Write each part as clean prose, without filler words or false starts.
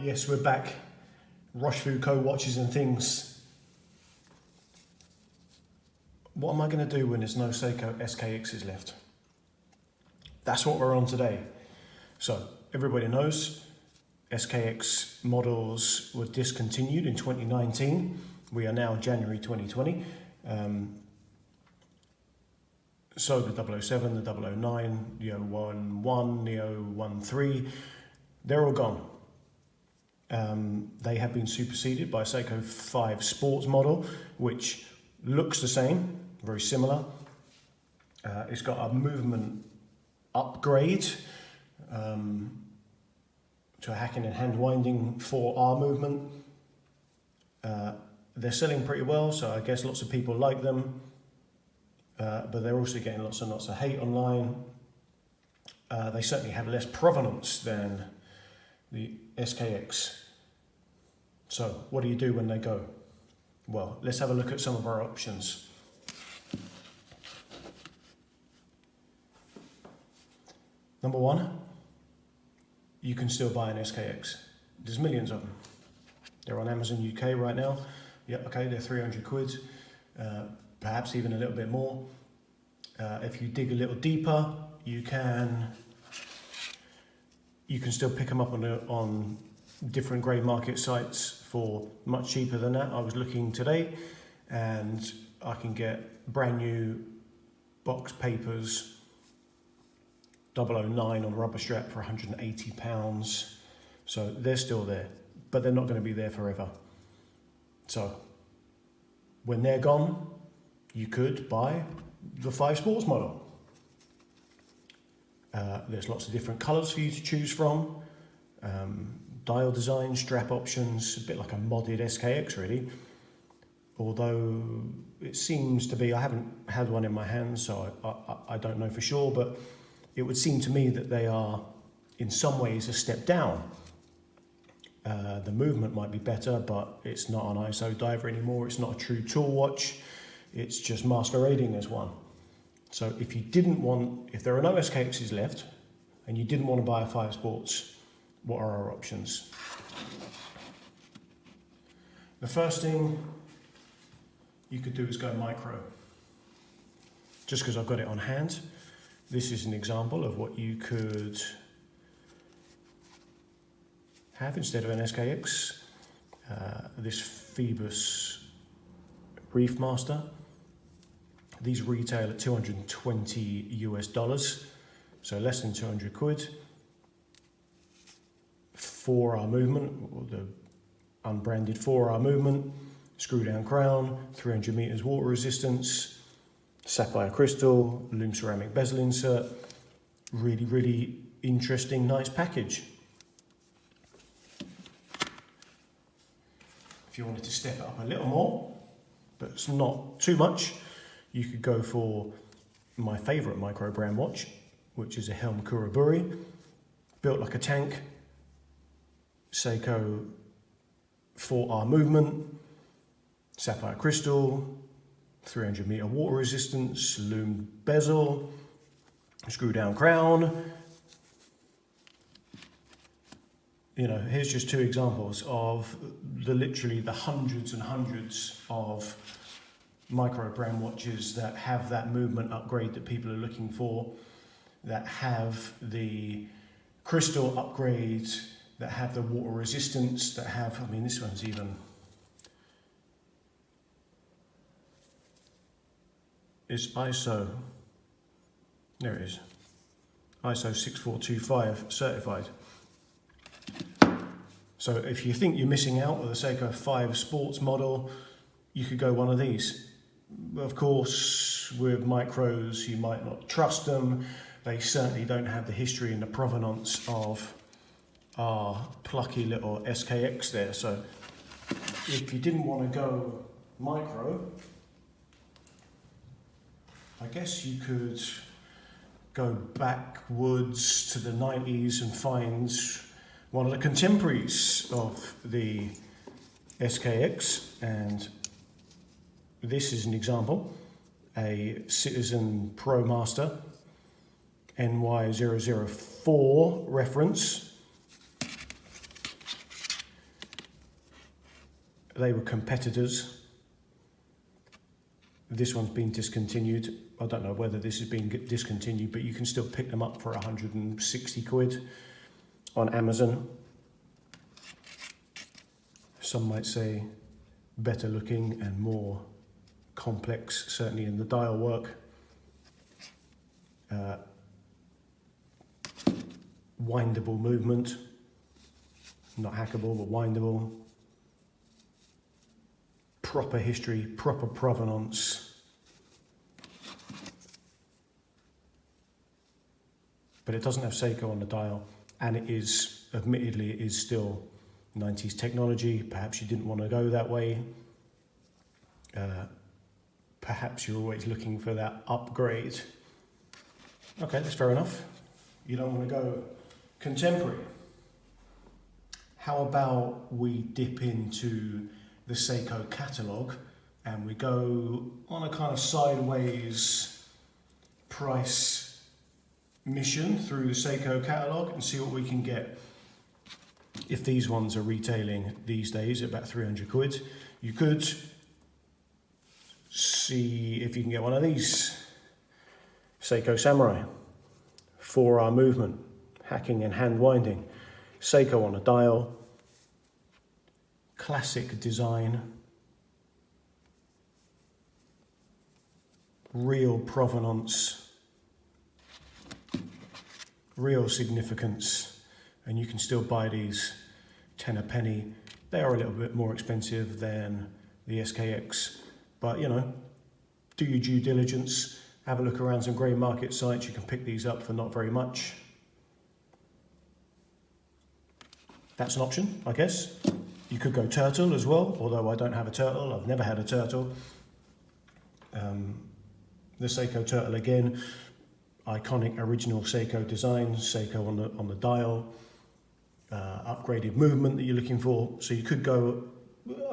Yes, we're back. Roshfooco watches and things. What am I going to do when there's no Seiko SKXs left? That's what we're on today. So everybody knows SKX models were discontinued in 2019. We are now January 2020. So the 007, the 009, the 011, the 013, they're all gone. They have been superseded by a Seiko 5 Sports model, which looks the same, very similar. It's got a movement upgrade to a hacking and hand winding 4R movement. They're selling pretty well, so I guess lots of people like them, but they're also getting lots and lots of hate online. They certainly have less provenance than the SKX. So what do you do when they go? Well, let's have a look at some of our options. Number one, you can still buy an SKX. There's millions of them. They're on Amazon UK right now. Yeah, okay, they're 300 quid, perhaps even a little bit more. If you dig a little deeper, you can still pick them up on different grey market sites for much cheaper than that. I was looking today and I can get brand new box papers 009 on rubber strap for £180. So they're still there, but they're not going to be there forever. So when they're gone, you could buy the 5 Sports model. There's lots of different colours for you to choose from. Dial design, strap options, a bit like a modded SKX really. Although it seems to be, I haven't had one in my hands, so I don't know for sure, but it would seem to me that they are in some ways a step down. The movement might be better, but it's not an ISO diver anymore. It's not a true tool watch. It's just masquerading as one. So if there are no SKXs left and you didn't want to buy a 5 Sports, what are our options? The first thing you could do is go micro. Just because I've got it on hand, this is an example of what you could have instead of an SKX. This Phoebus Reef Master. These retail at 220 US dollars, so less than 200 quid. 4R movement, or the unbranded 4R movement, screw down crown, 300 meters water resistance, sapphire crystal, loom ceramic bezel insert. Really, really interesting, nice package. If you wanted to step it up a little more, but it's not too much, you could go for my favourite Microbrand watch, which is a Helm Kuraburi, built like a tank, Seiko 4R movement, sapphire crystal, 300 meter water resistance, loom bezel, screw down crown. You know, here's just 2 examples of literally the hundreds and hundreds of Microbrand watches that have that movement upgrade that people are looking for, that have the crystal upgrade, that have the water resistance, that have, I mean, this one's even, is ISO, there it is, ISO 6425 certified. So if you think you're missing out with a Seiko 5 Sports model, you could go one of these. Of course, with micros, you might not trust them. They certainly don't have the history and the provenance of our plucky little SKX there. So if you didn't want to go micro, I guess you could go backwards to the 90s and find one of the contemporaries of the SKX, and this is an example, a Citizen Pro Master NY004 reference. they were competitors. This one's been discontinued. I don't know whether this has been discontinued, but you can still pick them up for 160 quid on Amazon. Some might say better looking and more complex, certainly in the dial work. Windable movement, not hackable, but windable. Proper history, proper provenance. But it doesn't have Seiko on the dial, and it is, admittedly, it is still 90s technology. Perhaps you didn't want to go that way. Perhaps you're always looking for that upgrade. Okay, that's fair enough. You don't want to go contemporary. How about we dip into the Seiko catalogue and we go on a kind of sideways price mission through the Seiko catalogue and see what we can get. If these ones are retailing these days at about 300 quid, you could see if you can get one of these. Seiko Samurai, 4-hour movement, hacking and hand winding. Seiko on a dial, classic design, real provenance, real significance, and you can still buy these 10 a penny. They are a little bit more expensive than the SKX, but you know, do your due diligence, have a look around some grey market sites. You can pick these up for not very much. That's an option, I guess. You could go turtle as well, although I don't have a turtle. I've never had a turtle. The Seiko turtle again, iconic original Seiko design, Seiko on the dial, upgraded movement that you're looking for. So you could go,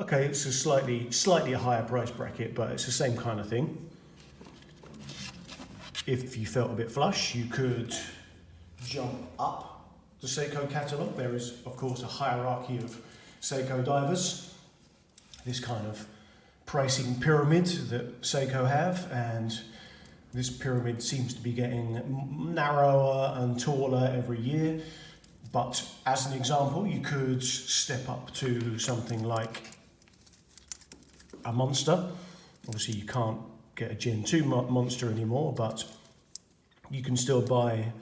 okay, it's a slightly a higher price bracket, but it's the same kind of thing. If you felt a bit flush, you could jump up the Seiko catalogue. There is, of course, a hierarchy of Seiko divers. This kind of pricing pyramid that Seiko have, and this pyramid seems to be getting narrower and taller every year. But as an example, you could step up to something like a Monster. Obviously, you can't get a Gen 2 Monster anymore, but you can still buy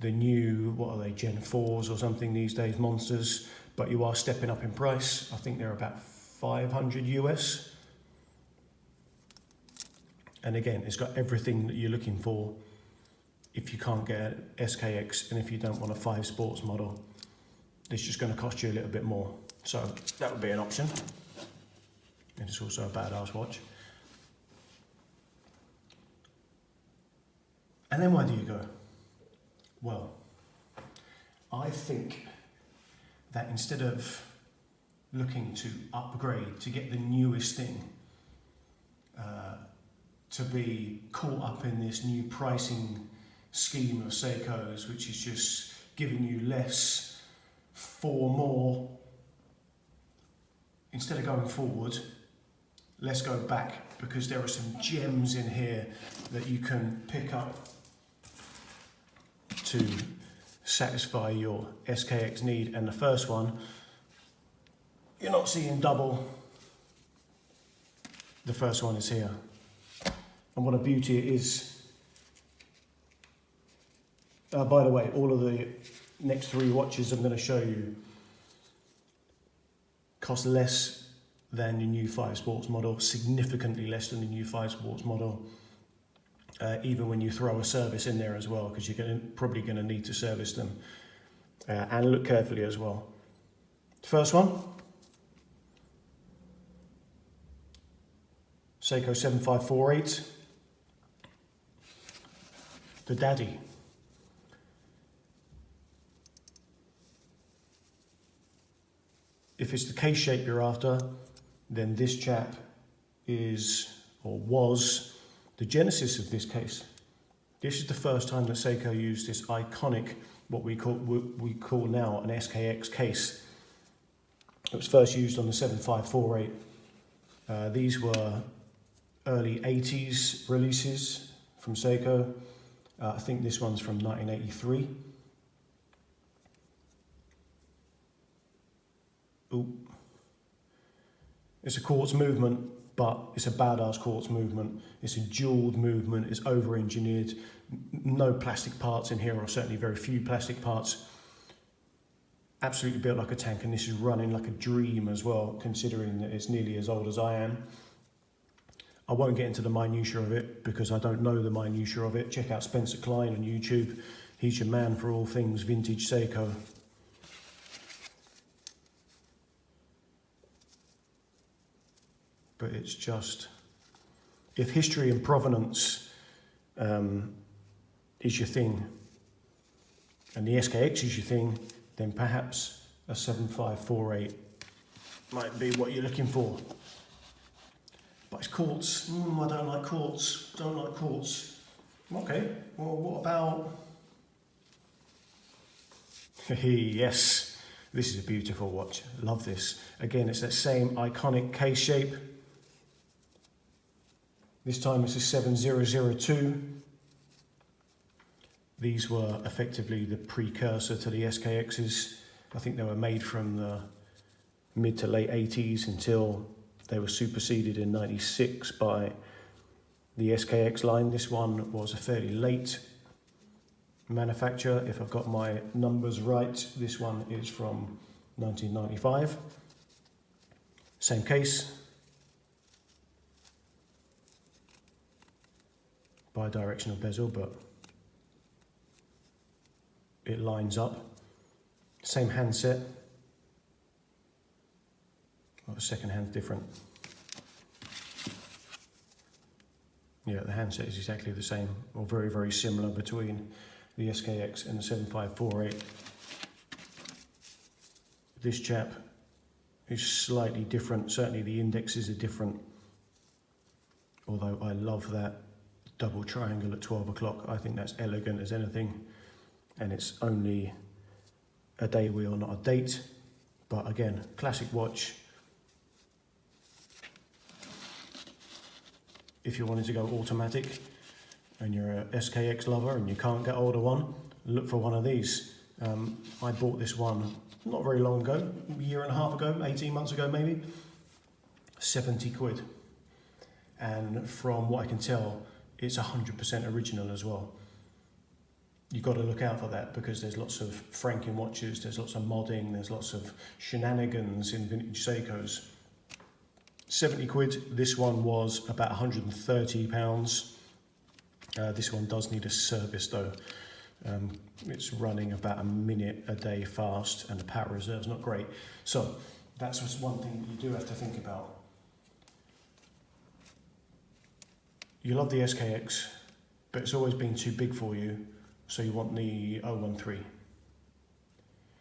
the new, what are they, Gen 4s or something these days, Monsters, but you are stepping up in price. I think they're about 500 US. And again, it's got everything that you're looking for if you can't get an SKX, and if you don't want a 5 sports model, it's just going to cost you a little bit more. So that would be an option. And it's also a badass watch. And then where do you go? Well, I think that instead of looking to upgrade, to get the newest thing, to be caught up in this new pricing scheme of Seiko's, which is just giving you less for more, instead of going forward, let's go back, because there are some gems in here that you can pick up to satisfy your SKX need. And the first one, you're not seeing double. The first one is here. And what a beauty it is. By the way, all of the next 3 watches I'm going to show you cost less than the new 5 Sports model, significantly less than the new 5 Sports model. Even when you throw a service in there as well, because you're probably going to need to service them and look carefully as well. First one, Seiko 7548, the daddy. If it's the case shape you're after, then this chap is, or was, the genesis of this case. This is the first time that Seiko used this iconic, what we call now an SKX case. It was first used on the 7548. These were early 80s releases from Seiko. I think this one's from 1983. Ooh. It's a quartz movement, but it's a badass quartz movement. It's a jeweled movement, it's over-engineered. No plastic parts in here, or certainly very few plastic parts. Absolutely built like a tank, and this is running like a dream as well, considering that it's nearly as old as I am. I won't get into the minutiae of it because I don't know the minutiae of it. Check out Spencer Klein on YouTube. He's your man for all things vintage Seiko. But it's just, if history and provenance is your thing, and the SKX is your thing, then perhaps a 7548 might be what you're looking for. But it's quartz. I don't like quartz. Don't like quartz. Okay, well, what about... Yes, this is a beautiful watch. Love this. Again, it's that same iconic case shape. This time it's a 7002. These were effectively the precursor to the SKXs. I think they were made from the mid to late 80s until they were superseded in 96 by the SKX line. This one was a fairly late manufacture. If I've got my numbers right, this one is from 1995. Same case. Bi-directional bezel, but it lines up. Same handset. Oh, the second hand's different. Yeah, the handset is exactly the same, or very, very similar between the SKX and the 7548. This chap is slightly different. Certainly the indexes are different. Although I love that double triangle at 12 o'clock. I think that's elegant as anything. And it's only a day wheel, not a date. But again, classic watch. If you wanted to go automatic and you're a SKX lover and you can't get hold of one, look for one of these. I bought this one not very long ago, a year and a half ago, 18 months ago maybe, 70 quid. And from what I can tell, it's 100% original as well. You've got to look out for that because there's lots of franking watches, there's lots of modding, there's lots of shenanigans in vintage Seikos. 70 quid, this one was about £130. This one does need a service though. It's running about a minute a day fast and the power reserve's not great. So that's just one thing you do have to think about. You love the SKX, but it's always been too big for you, so you want the 013.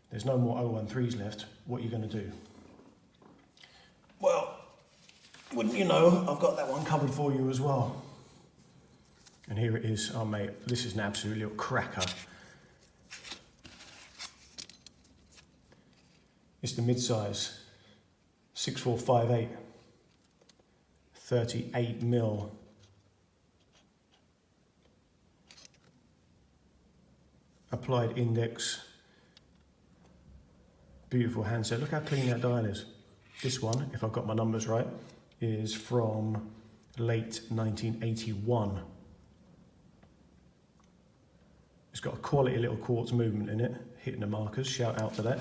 There's no more 013s left. What are you going to do? Well, wouldn't you know, I've got that one covered for you as well. And here it is. Oh mate, this is an absolute little cracker. It's the mid-size, 6458, 38mm. Applied index. Beautiful handset. Look how clean that dial is. This one, if I've got my numbers right, is from late 1981. It's got a quality little quartz movement in it, hitting the markers, shout out to that.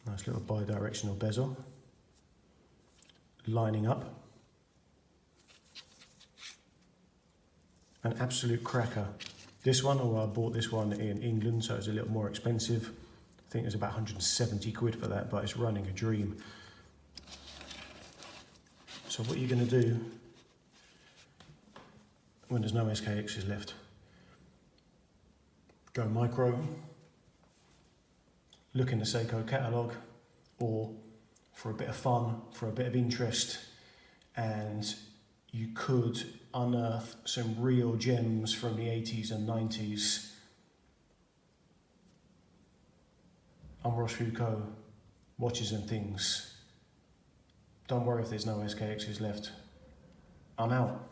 Nice little bi-directional bezel. Lining up. An absolute cracker. This one, I bought this one in England, so it's a little more expensive. I think it's about 170 quid for that, but it's running a dream. So what are you going to do when there's no SKXs left? Go micro, look in the Seiko catalogue, or for a bit of fun, for a bit of interest, and you could unearth some real gems from the 80s and 90s. I'm Roshfooco, Watches and Things. don't worry if there's no SKXs left. I'm out.